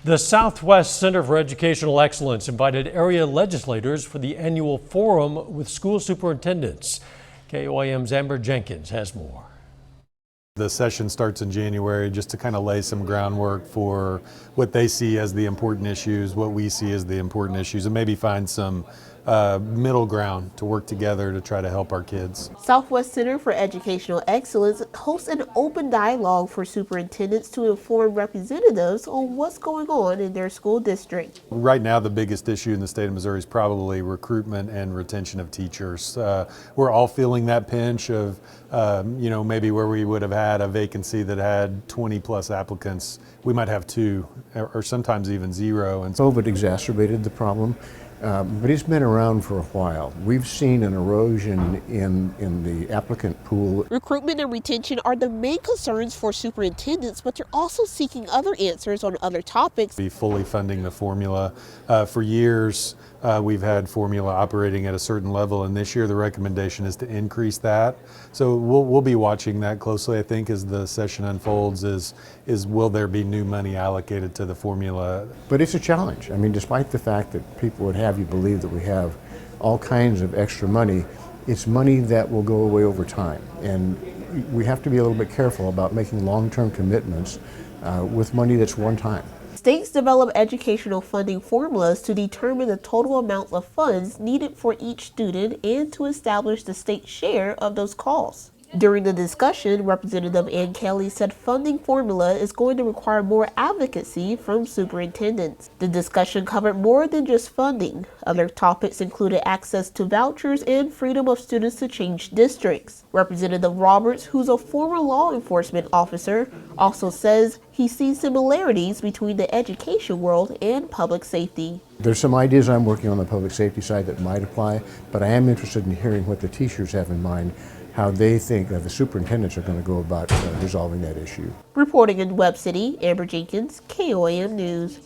The Southwest Center for Educational Excellence invited area legislators for the annual forum with school superintendents. KOAM's Amber Jenkins has more. The session starts in January just to kind of lay some groundwork for what they see as the important issues, what we see as the important issues, and maybe find some middle ground to work together to try to help our kids. Southwest Center for Educational Excellence hosts an open dialogue for superintendents to inform representatives on what's going on in their school district. Right now, the biggest issue in the state of Missouri is probably recruitment and retention of teachers. We're all feeling that pinch of, maybe where we would have had a vacancy that had 20 plus applicants, we might have 2 or sometimes even 0. And COVID exacerbated the problem. But it's been around for a while. We've seen an erosion in the applicant pool. Recruitment and retention are the main concerns for superintendents, but they're also seeking other answers on other topics. Be fully funding the formula. For years, we've had formula operating at a certain level, and this year the recommendation is to increase that. So we'll be watching that closely, I think, as the session unfolds, is will there be new money allocated to the formula? But it's a challenge. I mean, despite the fact that people would have you believe that we have all kinds of extra money, it's money that will go away over time. And we have to be a little bit careful about making long-term commitments with money that's one time. States develop educational funding formulas to determine the total amount of funds needed for each student and to establish the state share of those costs. During the discussion, Representative Ann Kelly said funding formula is going to require more advocacy from superintendents. The discussion covered more than just funding. Other topics included access to vouchers and freedom of students to change districts. Representative Roberts, who's a former law enforcement officer, also says he sees similarities between the education world and public safety. There's some ideas I'm working on the public safety side that might apply, but I am interested in hearing what the teachers have in mind, how they think that the superintendents are going to go about resolving that issue. Reporting in Webb City, Amber Jenkins, KOAM News.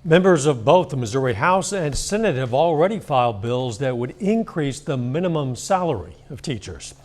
Members of both the Missouri House and Senate have already filed bills that would increase the minimum salary of teachers.